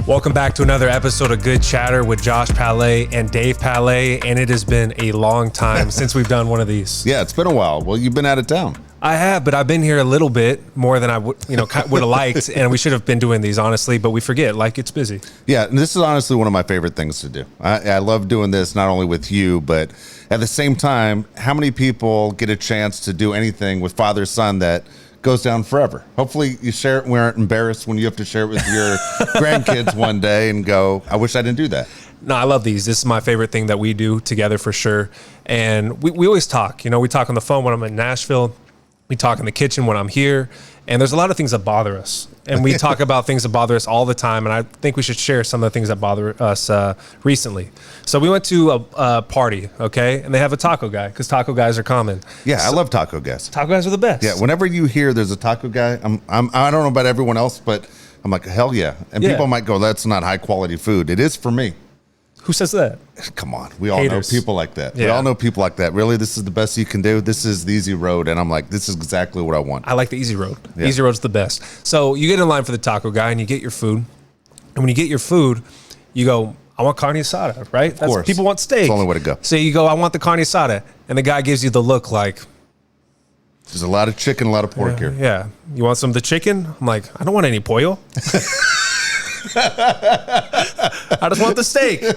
Welcome back to another episode of Good Chatter with Josh Palet and Dave Palet, and it has been a long time since we've done one of these. Yeah, it's been a while. Well, you've been out of town. I have, but I've been here a little bit more than I would have liked, and we should have been doing these, honestly, but we forget, like, it's busy. Yeah, and this is honestly one of my favorite things to do. I love doing this not only with you, but at the same time, how many people get a chance to do anything with father-son that goes down forever? Hopefully you share it and we aren't embarrassed when you have to share it with your grandkids one day and go, I wish I didn't do that. No, I love these. This is my favorite thing that we do together for sure. And we always talk. We talk on the phone when I'm in Nashville. We talk in the kitchen when I'm here. And there's a lot of things that bother us. And we talk about things that bother us all the time. And I think we should share some of the things that bother us recently. So we went to a party, okay? And they have a taco guy because taco guys are common. Yeah, I love taco guys. Taco guys are the best. Yeah, whenever you hear there's a taco guy, I don't know about everyone else, but I'm like, hell yeah. And people might go, that's not high quality food. It is for me. Who says that? Come on. We all know people like that. Yeah. We all know people like that. Really, this is the best you can do. This is the easy road. And I'm like, this is exactly what I want. I like the easy road. Yeah. Easy road's the best. So you get in line for the taco guy and you get your food. And when you get your food, you go, I want carne asada, right? Of course. People want steak. It's the only way to go. So you go, I want the carne asada. And the guy gives you the look like, there's a lot of chicken, a lot of pork here. Yeah. You want some of the chicken? I'm like, I don't want any pollo. I just want the steak. And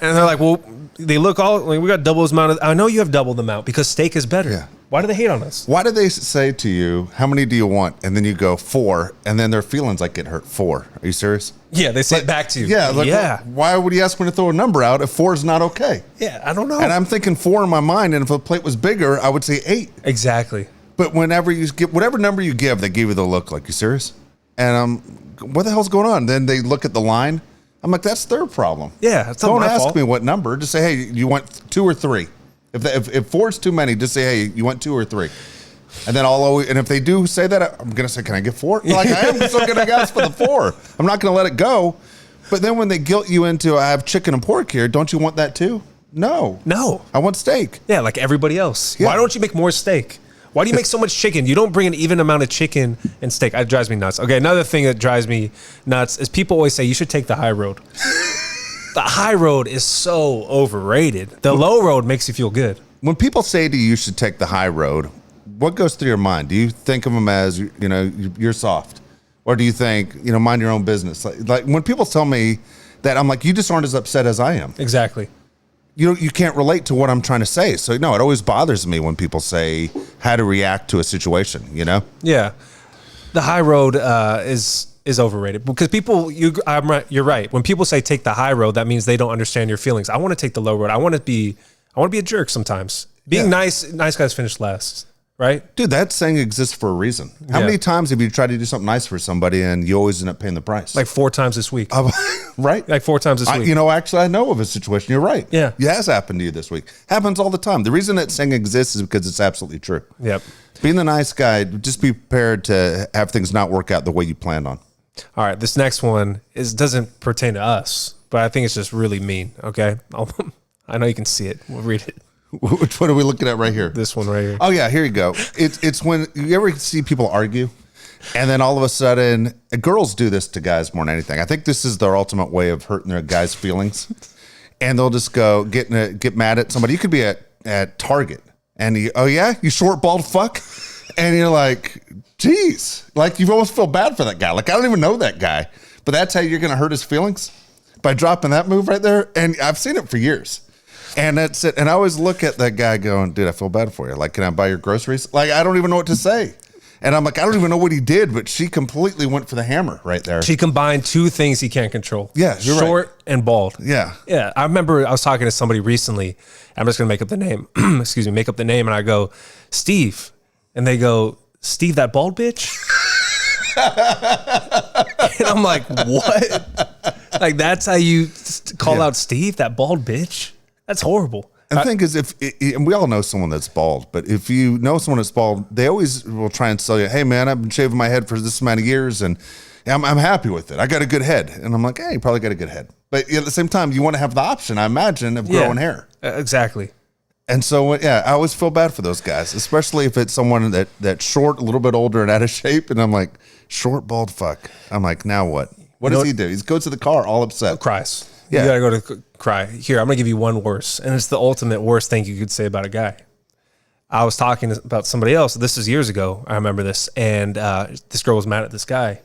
they're like, well, they look all like, we got double as amount of, I know you have double the amount because steak is better. Yeah. Why do they hate on us? Why do they say to you, how many do you want? And then you go 4, and then their feelings like get hurt. 4. Are you serious? Yeah, they say it back to you. Yeah. Well, why would you ask me to throw a number out if 4 is not okay? Yeah, I don't know. And I'm thinking 4 in my mind, and if a plate was bigger, I would say 8. Exactly. But whenever you get whatever number you give, they give you the look like, you serious? And what the hell's going on? Then they look at the line. I'm like, that's their problem. Yeah, it's not Don't my ask fault. me what number. Just say, hey, you want 2 or 3? If 4 is too many, just say, hey, you want 2 or 3. And then and if they do say that, I'm gonna say, can I get 4? Like, I am still gonna ask for the 4. I'm not gonna let it go. But then when they guilt you into, I have chicken and pork here, don't you want that too? No. I want steak. Yeah, like everybody else. Yeah. Why don't you make more steak? Why do you make so much chicken? You don't bring an even amount of chicken and steak. It drives me nuts. Okay, another thing that drives me nuts is people always say you should take the high road. The high road is so overrated. The low road makes you feel good. When people say to you should take the high road, what goes through your mind? Do you think of them as, you're soft? Or do you think, mind your own business? Like when people tell me that, I'm like, you just aren't as upset as I am. Exactly. You can't relate to what I'm trying to say. So, no, it always bothers me when people say how to react to a situation, Yeah. The high road is overrated because people, you're right. When people say take the high road, that means they don't understand your feelings. I want to take the low road. I want to be a jerk sometimes. Being nice guys finish last. Right? Dude, that saying exists for a reason. How many times have you tried to do something nice for somebody and you always end up paying the price? Like 4 times this week. Right? Like 4 times this week. Actually, I know of a situation. You're right. Yeah. It has happened to you this week. Happens all the time. The reason that saying exists is because it's absolutely true. Yep. Being the nice guy, just be prepared to have things not work out the way you planned on. All right. This next one doesn't pertain to us, but I think it's just really mean. Okay. I know you can see it. We'll read it. Which one are we looking at right here? This one right here. Oh, yeah, here you go. It's when you ever see people argue, and then all of a sudden, girls do this to guys more than anything. I think this is their ultimate way of hurting their guys' feelings. And they'll just go get mad at somebody. You could be at Target, and you short, bald fuck? And you're like, geez. Like, you almost feel bad for that guy. Like, I don't even know that guy. But that's how you're going to hurt his feelings? By dropping that move right there? And I've seen it for years. And that's it. And I always look at that guy going, dude, I feel bad for you. Like, can I buy your groceries? Like, I don't even know what to say. And I'm like, I don't even know what he did, but she completely went for the hammer right there. She combined 2 things he can't control. Yeah, you're short right. and bald. Yeah. Yeah. I remember I was talking to somebody recently. I'm just going to make up the name. Excuse me, make up the name. And I go, Steve. And they go, Steve, that bald bitch? And I'm like, what? Like, that's how you call out Steve, that bald bitch? That's horrible. And the thing is, and we all know someone that's bald, but if you know someone that's bald, they always will try and sell you, hey, man, I've been shaving my head for this amount of years, and I'm happy with it. I got a good head. And I'm like, hey, you probably got a good head. But at the same time, you want to have the option, I imagine, of growing hair. Exactly. And so, I always feel bad for those guys, especially if it's someone that's short, a little bit older and out of shape. And I'm like, short, bald fuck. I'm like, now what? What does he do? He goes to the car all upset. Cries. Yeah. You gotta go to cry. Here, I'm gonna give you one worse, and it's the ultimate worst thing you could say about a guy. I was talking about somebody else. This is years ago. I remember this, and this girl was mad at this guy,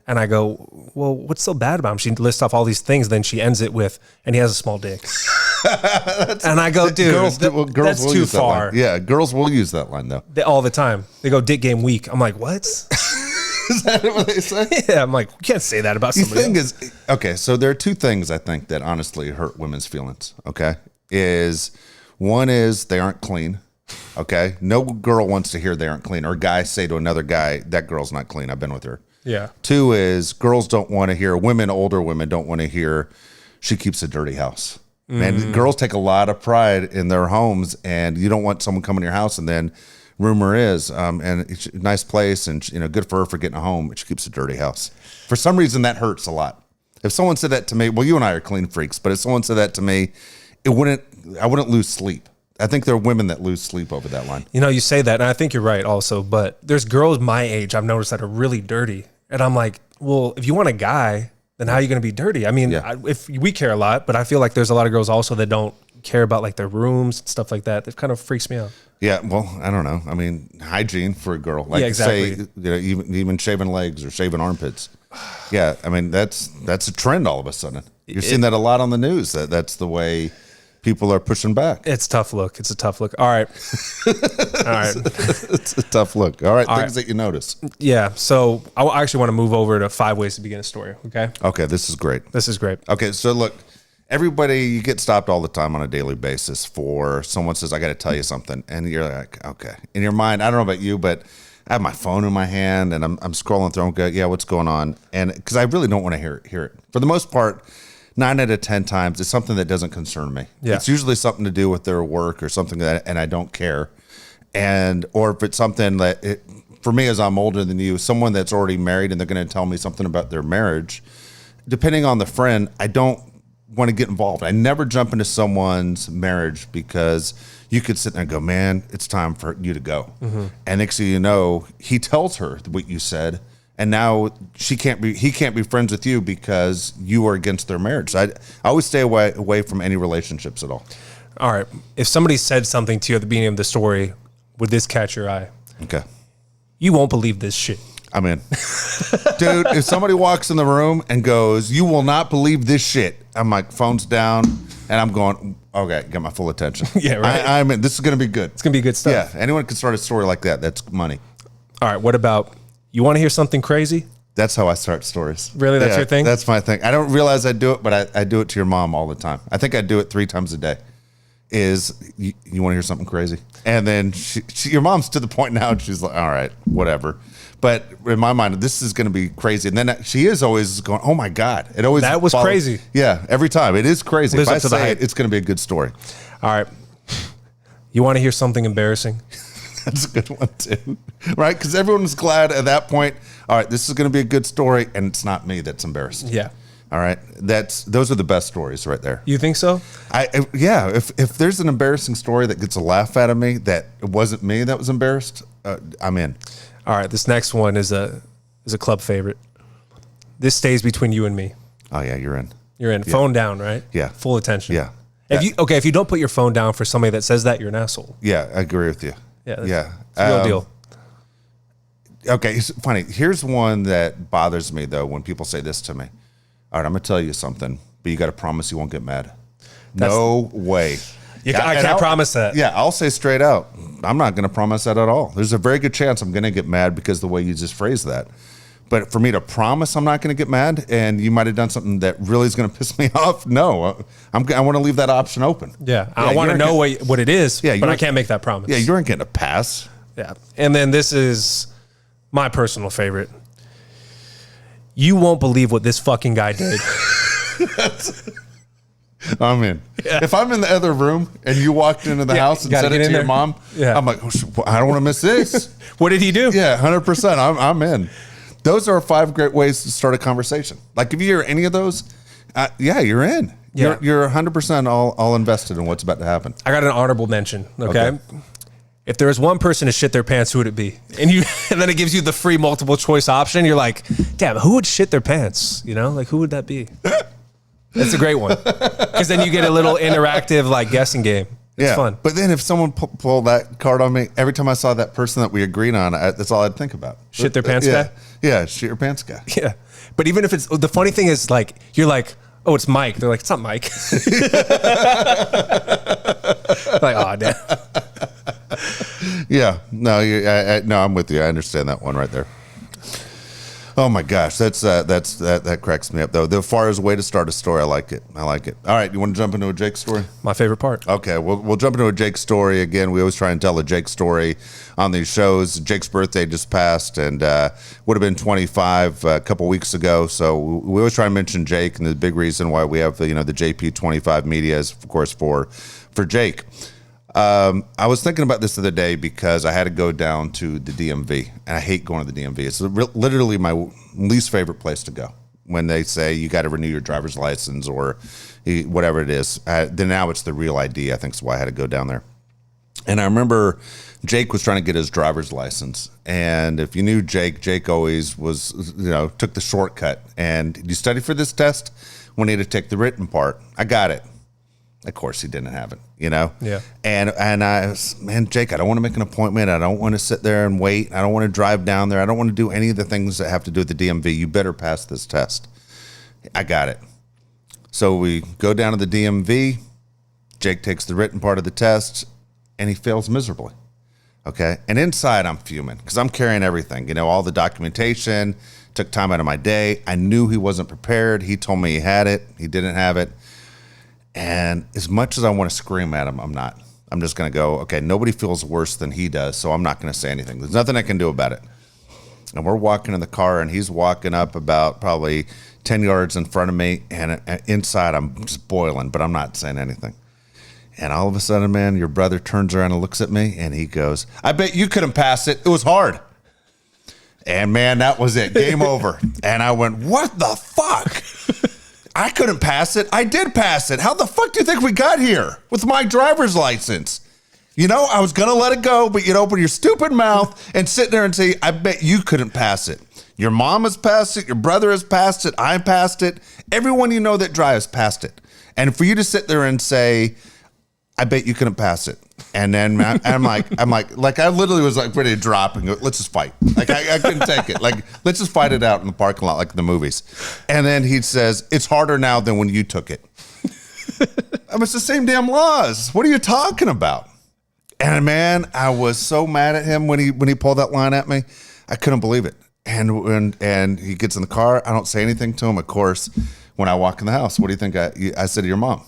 and I go, "Well, what's so bad about him?" She lists off all these things, then she ends it with, "And he has a small dick." And I go, "Dude, girls that's will too use that far." line. Yeah, girls will use that line though. All the time. They go, "Dick game weak." I'm like, "What?" Is that what they say? Yeah, I'm like, you can't say that about somebody else. The thing is, okay, so there are two things I think that honestly hurt women's feelings, okay? One is they aren't clean, okay? No girl wants to hear they aren't clean, or a guy say to another guy, that girl's not clean, I've been with her. Yeah. Two is girls don't want to hear, older women don't want to hear, she keeps a dirty house. Man, girls take a lot of pride in their homes, and you don't want someone coming to your house and then rumor is, and it's a nice place, and good for her for getting a home, but she keeps a dirty house. For some reason, that hurts a lot. If someone said that to me, well, you and I are clean freaks, but if someone said that to me, I wouldn't lose sleep. I think there are women that lose sleep over that line. You say that, and I think you're right also, but there's girls my age I've noticed that are really dirty, and I'm like, well, if you want a guy, then how are you going to be dirty? I mean, if we care a lot, but I feel like there's a lot of girls also that don't care about like their rooms and stuff like that. That kind of freaks me out. Yeah, well, I don't know. I mean, hygiene for a girl, like exactly. say, even shaving legs or shaving armpits. Yeah, I mean that's a trend all of a sudden. You're seeing that a lot on the news. That's the way people are pushing back. It's a tough look. It's a tough look. All right, all right. It's a tough look. All right, things that you notice. Yeah. So I actually want to move over to 5 ways to begin a story. Okay. Okay, this is great. This is great. Okay, so look. Everybody, you get stopped all the time on a daily basis for someone says, I got to tell you something. And you're like, okay. In your mind, I don't know about you, but I have my phone in my hand and I'm scrolling through and go, yeah, what's going on? And because I really don't want to hear it. For the most part, 9 out of 10 times, it's something that doesn't concern me. Yeah. It's usually something to do with their work or something and I don't care. Or if it's something that, for me, as I'm older than you, someone that's already married and they're going to tell me something about their marriage, depending on the friend, I don't want to get involved. I never jump into someone's marriage because you could sit there and go, man, it's time for you to go. Mm-hmm. And next thing you know, he tells her what you said, and now he can't be friends with you because you are against their marriage. So I always stay away from any relationships at all. All right. If somebody said something to you at the beginning of the story, would this catch your eye? Okay. You won't believe this shit. I'm in. Dude, if somebody walks in the room and goes, you will not believe this shit, I'm like, phone's down, and I'm going, okay, got my full attention. Yeah, right. I'm in. This is going to be good. It's going to be good stuff. Yeah, anyone can start a story like that. That's money. All right, what about, you want to hear something crazy? That's how I start stories. Really? That's your thing? That's my thing. I don't realize I do it, but I do it to your mom all the time. I think I do it 3 times a day. You want to hear something crazy? And then your mom's to the point now, and she's like, all right, whatever. But in my mind, this is going to be crazy. And then she is always going, oh my God. That was crazy. Yeah, every time. It is crazy. Lives if I up to the say hype. it's going to be a good story. All right. You want to hear something embarrassing? That's a good one too. Right? Because everyone's glad at that point, all right, this is going to be a good story, and it's not me that's embarrassed. Yeah. All right. Those are the best stories right there. You think so? Yeah. If there's an embarrassing story that gets a laugh out of me that it wasn't me that was embarrassed, I'm in. All right, this next one is a club favorite. This stays between you and me. Oh yeah, you're in. You're in. Yeah. Phone down, right? Yeah. Full attention. Yeah. If you don't put your phone down for somebody that says that, you're an asshole. Yeah, I agree with you. Yeah. Yeah. It's a real deal. Okay, it's funny. Here's one that bothers me though when people say this to me. All right, I'm gonna tell you something, but you got to promise you won't get mad. No way. I can't promise that. Yeah, I'll say straight out, I'm not going to promise that at all. There's a very good chance I'm going to get mad because the way you just phrased that. But for me to promise I'm not going to get mad and you might have done something that really is going to piss me off, no. I want to leave that option open. Yeah, I want to know what it is, but I can't make that promise. Yeah, you aren't getting a pass. Yeah, and then this is my personal favorite. You won't believe what this fucking guy did. I'm in. Yeah. If I'm in the other room and you walked into the house and said it to your mom, I'm like, oh, I don't want to miss this. What did he do? Yeah, 100%. I'm in. Those are 5 great ways to start a conversation. Like if you hear any of those, you're in. Yeah. You're 100% all invested in what's about to happen. I got an honorable mention. Okay. If there was one person to shit their pants, who would it be? And then it gives you the free multiple choice option. You're like, damn, who would shit their pants? You know, like who would that be? That's a great one. Because then you get a little interactive like guessing game. It's fun. But then if someone pulled that card on me, every time I saw that person that we agreed on, that's all I'd think about. Shit their pants guy? Yeah, shit your pants guy. Yeah. But even if it's, the funny thing is like, you're like, oh, it's Mike. They're like, it's not Mike. Like, oh, damn. Yeah. No, no, I'm with you. I understand that one right there. Oh my gosh, that cracks me up though. The far as way to start a story, I like it. I like it. All right, you want to jump into a Jake story? My favorite part. Okay, we'll jump into a Jake story again. We always try and tell a Jake story on these shows. Jake's birthday just passed, and would have been 25 a couple weeks ago. So we always try and mention Jake, and the big reason why we have the JP 25 media is of course for Jake. I was thinking about this the other day because I had to go down to the DMV, and I hate going to the DMV. It's literally my least favorite place to go when they say you got to renew your driver's license or whatever it is. Then now it's the real ID, I think is why I had to go down there. And I remember Jake was trying to get his driver's license. And if you knew Jake always was, took the shortcut. And did you study for this test? We need to take the written part. I got it. Of course, he didn't have it, Yeah. And I was, man, Jake, I don't want to make an appointment. I don't want to sit there and wait. I don't want to drive down there. I don't want to do any of the things that have to do with the DMV. You better pass this test. I got it. So we go down to the DMV. Jake takes the written part of the test, and he fails miserably. Okay. And inside, I'm fuming because I'm carrying everything, all the documentation. Took time out of my day. I knew he wasn't prepared. He told me he had it. He didn't have it. And as much as I want to scream at him, I'm not. I'm just going to go, okay, nobody feels worse than he does, so I'm not going to say anything. There's nothing I can do about it. And we're walking in the car, and he's walking up about probably 10 yards in front of me, and inside I'm just boiling, but I'm not saying anything. And all of a sudden, man, your brother turns around and looks at me, and he goes, I bet you couldn't pass it. It was hard. And, man, that was it. Game over. And I went, what the fuck? I couldn't pass it. I did pass it. How the fuck do you think we got here with my driver's license? I was going to let it go, but you'd open your stupid mouth and sit there and say, I bet you couldn't pass it. Your mom has passed it. Your brother has passed it. I passed it. Everyone that drives passed it. And for you to sit there and say, I bet you couldn't pass it. And then I'm like, I literally was like ready to drop and go, let's just fight. Like I couldn't take it. Like, let's just fight it out in the parking lot, like in the movies. And then he says, it's harder now than when you took it. It's the same damn laws. What are you talking about? And man, I was so mad at him when he pulled that line at me. I couldn't believe it. And he gets in the car. I don't say anything to him. Of course, when I walk in the house, what do you think I said to your mom?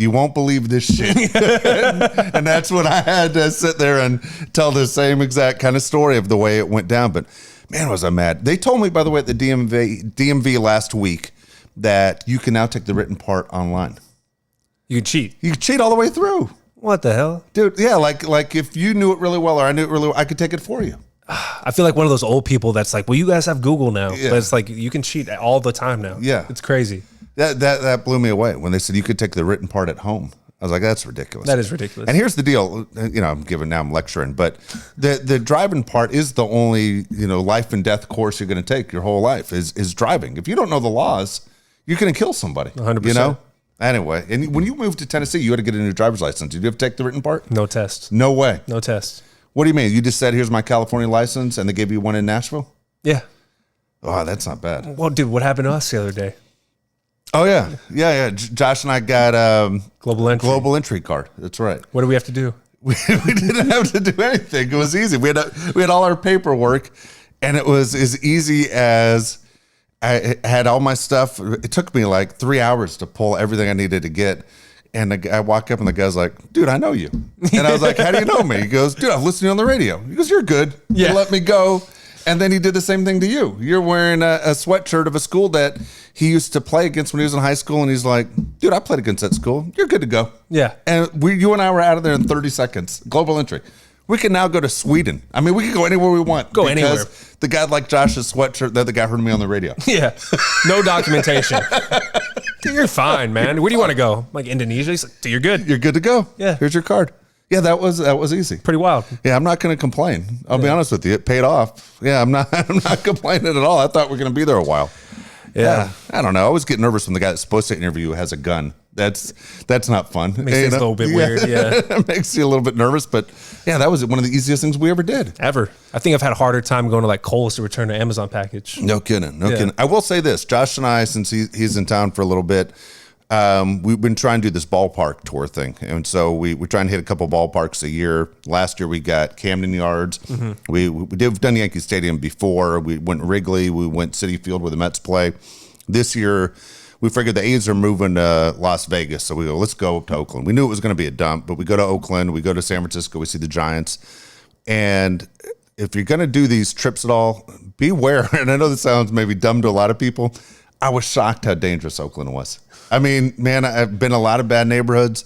You won't believe this shit. And that's when I had to sit there and tell the same exact kind of story of the way it went down. But man, was I mad. They told me, by the way, at the DMV last week that you can now take the written part online. You can cheat. You can cheat all the way through. What the hell? Dude, yeah, like if you knew it really well or I knew it really well, I could take it for you. I feel like one of those old people that's like, well, you guys have Google now. Yeah. But it's like you can cheat all the time now. Yeah. It's crazy. That blew me away when they said you could take the written part at home. I was like, that's ridiculous. That is ridiculous. And here's the deal. I'm lecturing, but the driving part is the only, life and death course you're going to take your whole life is driving. If you don't know the laws, you're going to kill somebody. 100%. Anyway, and when you moved to Tennessee, you had to get a new driver's license. Did you have to take the written part? No test. No way. No test. What do you mean? You just said, here's my California license, and they gave you one in Nashville? Yeah. Oh, that's not bad. Well, dude, what happened to us the other day? Oh, yeah. Josh and I got global entry card. That's right. What do we have to do? We didn't have to do anything. It was easy. We had all our paperwork, and it was as easy as I had all my stuff. It took me like 3 hours to pull everything I needed to get. And I walk up, and the guy's like, dude, I know you. And I was like, how do you know me? He goes, dude, I've listened to you on the radio. He goes, you're good. Yeah. He let me go. And then he did the same thing to you. You're wearing a sweatshirt of a school that he used to play against when he was in high school. And he's like, dude, I played against that school. You're good to go. Yeah. And you and I were out of there in 30 seconds. Global entry. We can now go to Sweden. I mean, we can go anywhere we want. Go anywhere. The guy like Josh's sweatshirt, the other guy heard me on the radio. Yeah. No documentation. Dude, you're fine, man. Where do you want to go? Like Indonesia? He's like, dude, you're good. You're good to go. Yeah. Here's your card. Yeah, that was easy. Pretty wild. Yeah, I'm not going to complain. I'll be honest with you. It paid off. Yeah, I'm not complaining at all. I thought we were going to be there a while. Yeah. I don't know. I always get nervous when the guy that's supposed to interview has a gun. That's not fun. Makes things a little bit weird. Yeah. It makes you a little bit nervous, but yeah, that was one of the easiest things we ever did. Ever. I think I've had a harder time going to like Kohl's to return an Amazon package. No kidding. No kidding. I will say this, Josh and I, since he's in town for a little bit, we've been trying to do this ballpark tour thing. And so we're trying to hit a couple ballparks a year. Last year we got Camden Yards. Mm-hmm. We've done Yankee Stadium before. We went Wrigley. We went Citi Field where the Mets play. This year we figured the A's are moving to Las Vegas. So we go, let's go to Oakland. We knew it was going to be a dump, but we go to Oakland. We go to San Francisco. We see the Giants. And if you're going to do these trips at all, beware. And I know this sounds maybe dumb to a lot of people. I was shocked how dangerous Oakland was. I mean, man, I've been in a lot of bad neighborhoods,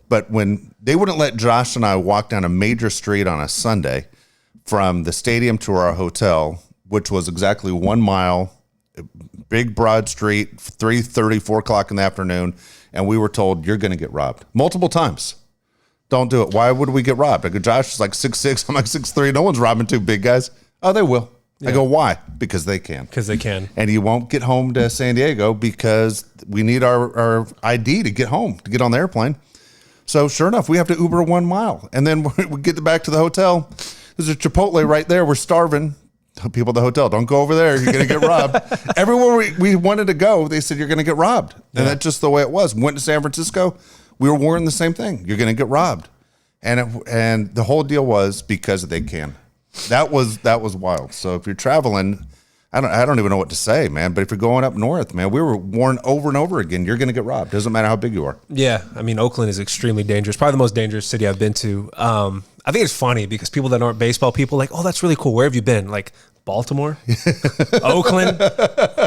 but when they wouldn't let Josh and I walk down a major street on a Sunday from the stadium to our hotel, which was exactly 1 mile, big broad street, 3:30, 4 o'clock in the afternoon, and we were told, you're going to get robbed multiple times. Don't do it. Why would we get robbed? I go, Josh is like 6'6", I'm like 6'3". No one's robbing two big guys. Oh, they will. Yeah. I go, why? Because they can. Because they can. And you won't get home to San Diego because we need our ID to get home, to get on the airplane. So sure enough, we have to Uber 1 mile. And then we get back to the hotel. There's a Chipotle right there. We're starving. Tell people at the hotel, don't go over there. You're going to get robbed. Everywhere we wanted to go, they said, you're going to get robbed. And that's just the way it was. Went to San Francisco. We were warned the same thing. You're going to get robbed. And the whole deal was because they can. That was wild. So if you're traveling, I don't even know what to say, man. But if you're going up north, man, we were warned over and over again, you're going to get robbed. Doesn't matter how big you are. Yeah. I mean, Oakland is extremely dangerous. Probably the most dangerous city I've been to. I think it's funny because people that aren't baseball people like, oh, that's really cool. Where have you been? Like Baltimore, Oakland,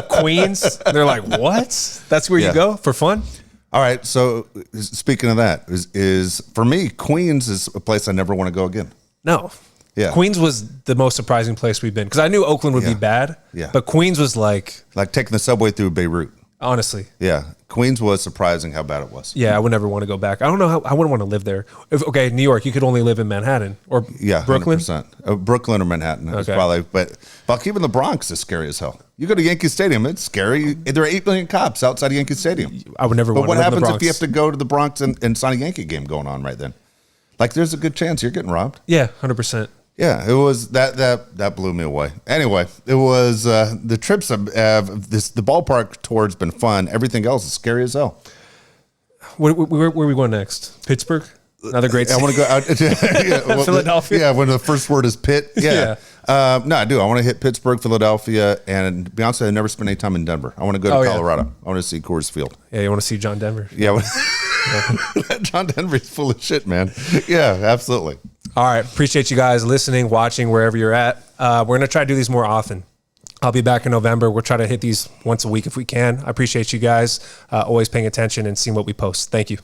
Queens. They're like, what? That's where you go for fun? All right. So speaking of that, is for me, Queens is a place I never want to go again. No. Yeah. Queens was the most surprising place we've been because I knew Oakland would be bad. Yeah. But Queens was like taking the subway through Beirut. Honestly. Yeah. Queens was surprising how bad it was. Yeah, I would never want to go back. I don't know how I wouldn't want to live there. New York, you could only live in Manhattan or Brooklyn. 100%. Brooklyn or Manhattan. Okay. Probably, but even the Bronx is scary as hell. You go to Yankee Stadium, it's scary. There are 8 million cops outside of Yankee Stadium. I would never want to live in the Bronx. But what happens if you have to go to the Bronx and sign a Yankee game going on right then? Like there's a good chance you're getting robbed. Yeah, 100%. Yeah, it was that blew me away. Anyway, it was the trips the ballpark tour's been fun. Everything else is scary as hell. Where are we going next? Pittsburgh? Another great city. I want to go out Philadelphia. Yeah, when the first word is Pitt. Yeah. No, I do. I want to hit Pittsburgh, Philadelphia, and to be honest, I never spent any time in Denver. I want to go to Colorado. I want to see Coors Field. Yeah, you want to see John Denver. Yeah. John Denver is full of shit, man. Yeah, absolutely. All right. Appreciate you guys listening, watching, wherever you're at. We're going to try to do these more often. I'll be back in November. We'll try to hit these once a week if we can. I appreciate you guys always paying attention and seeing what we post. Thank you.